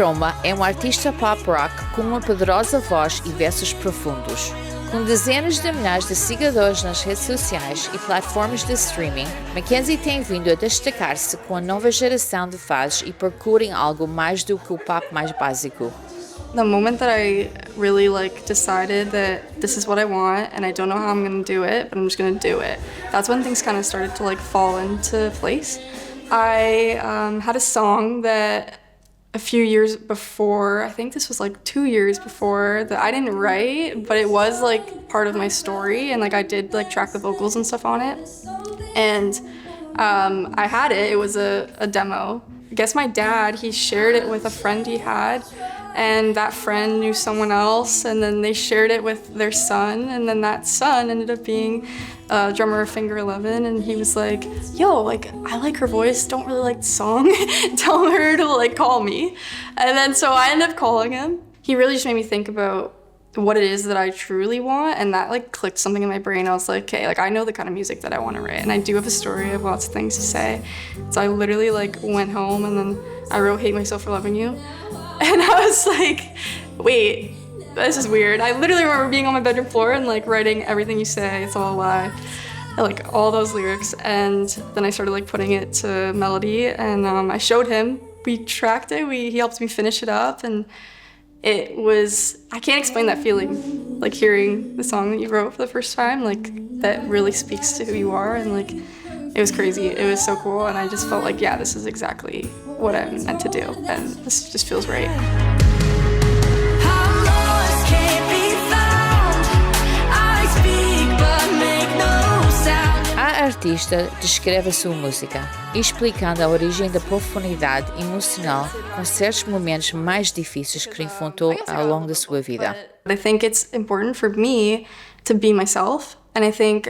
Arromba é um artista pop rock com uma poderosa voz e versos profundos. Com dezenas de milhares de seguidores nas redes sociais e plataformas de streaming, Mackenzie tem vindo a destacar-se com a nova geração de fãs e procuram algo mais do que o pop mais básico. The moment that I really decided that this is what I want and I don't know how I'm going to do it, but I'm just going to do it, that's when things kind of started to fall into place. I had a song that a few years before, I think this was 2 years before, that I didn't write, but it was part of my story, and I did track the vocals and stuff on it. And I had it was a demo. I guess my dad, he shared it with a friend he had, and that friend knew someone else, and then they shared it with their son, and then that son ended up being a drummer of Finger 11, and he was like, yo, I like her voice, don't really like the song, tell her to call me. And then so I ended up calling him. He really just made me think about what it is that I truly want, and that clicked something in my brain. I was like, okay, I know the kind of music that I want to write, and I do have a story, I have lots of things to say. So I literally went home, and then I wrote Hate Myself for Loving You. And I was like, wait, this is weird. I literally remember being on my bedroom floor and writing everything you say, it's all a lie. All those lyrics. And then I started putting it to melody, and I showed him. We tracked it, he helped me finish it up, and it was, I can't explain that feeling, hearing the song that you wrote for the first time, that really speaks to who you are, and it was crazy. It was so cool, and I just felt yeah, this is exactly what I'm meant to do, and this just feels right. A artista descreve a sua música, explicando a origem da profundidade emocional com certos momentos mais difíceis que enfrentou ao longo da sua vida. I think it's important for me to be myself, and I think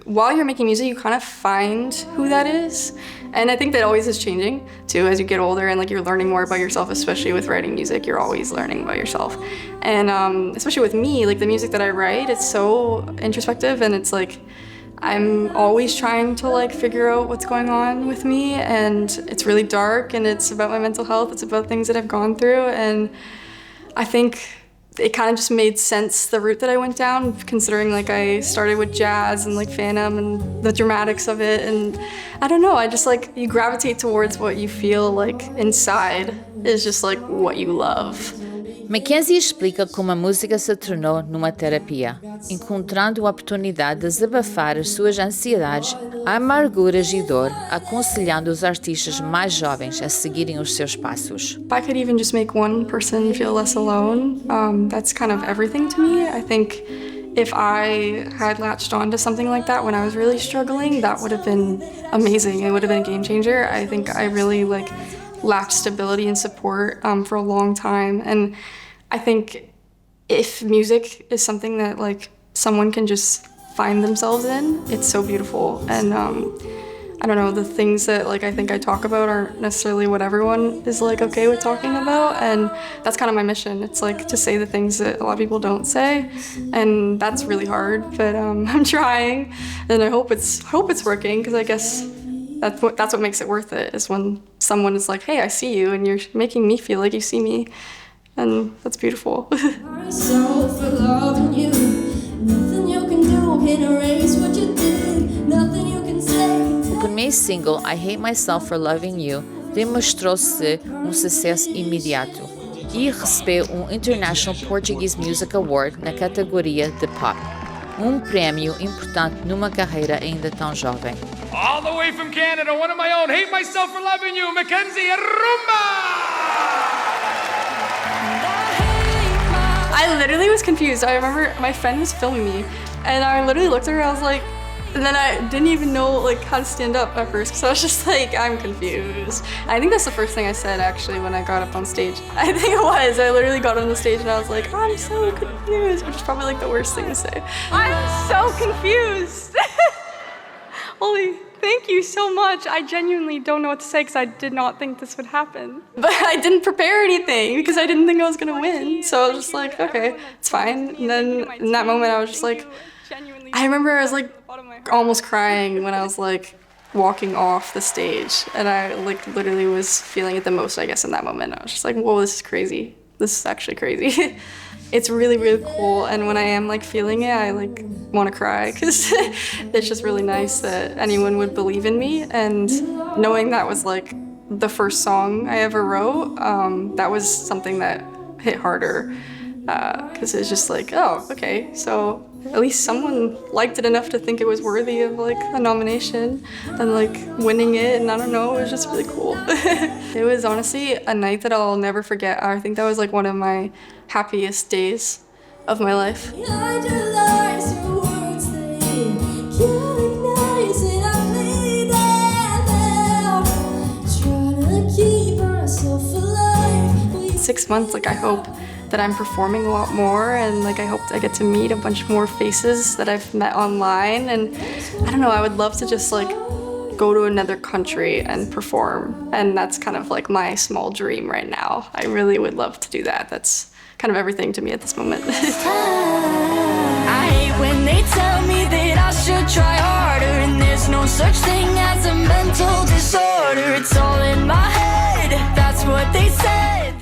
while you're making music, you kind of find who that is. And I think that always is changing too as you get older, and you're learning more about yourself, especially with writing music. You're always learning about yourself. And especially with me, the music that I write, it's so introspective, and it's I'm always trying to figure out what's going on with me, and it's really dark, and it's about my mental health, it's about things that I've gone through, and I think it kind of just made sense, the route that I went down, considering I started with jazz and Phantom and the dramatics of it, and I don't know, I just you gravitate towards what you feel inside is just what you love. Mackenzie explica como a música se tornou numa terapia, encontrando a oportunidade de desabafar as suas ansiedades, amarguras e dor, aconselhando os artistas mais jovens a seguirem os seus passos. If I could even just make one person feel less alone, that's kind of everything to me. I think if I had latched on to something like that when I was really struggling, that would have been amazing. It would have been a game changer. I think I really lacked stability and support for a long time, and I think if music is something that someone can just find themselves in, it's so beautiful. And I don't know, the things that I think I talk about aren't necessarily what everyone is okay with talking about, and that's kind of my mission. It's to say the things that a lot of people don't say, and that's really hard, but I'm trying, and I hope it's working, because I guess that's what makes it worth it, is when someone is hey, I see you, and you're making me feel like you see me, and that's beautiful. O primeiro single, I Hate Myself for Loving You, demonstrou-se sucesso imediato e recebeu International Portuguese Music Award na categoria de pop, prémio importante numa carreira ainda tão jovem. All the way from Canada, one of my own, Hate Myself for Loving You, Mackenzie Arromba! I literally was confused. I remember my friend was filming me, and I literally looked at her, I was and then I didn't even know how to stand up at first, because I was just I'm confused. I think that's the first thing I said actually when I got up on stage. I think it was. I literally got on the stage and I was I'm so confused, which is probably the worst thing to say. I'm so confused. Holy, thank you so much. I genuinely don't know what to say, because I did not think this would happen. But I didn't prepare anything because I didn't think I was gonna win. So I was just okay, it's fine. And then in that moment I was just I remember I was almost crying when I was walking off the stage, and I like literally was feeling it the most, I guess, in that moment. I was just like, whoa, this is crazy. This is actually crazy. It's really, really cool, and when I am like feeling it, I like want to cry, because it's just really nice that anyone would believe in me. And knowing that was like the first song I ever wrote, that was something that hit harder, because it's just like, oh, okay, so at least someone liked it enough to think it was worthy of like a nomination and like winning it, and I don't know, it was just really cool. It was honestly a night that I'll never forget. I think that was like one of my happiest days of my life. In 6 months, like I hope that I'm performing a lot more, and like I hope I get to meet a bunch more faces that I've met online, and I don't know, I would love to just like go to another country and perform, and that's kind of like my small dream right now. I really would love to do that. That's kind of everything to me at this moment. I hate when they tell me that I should try harder, and there's no such thing as a mental disorder. It's all in my head, that's what they say.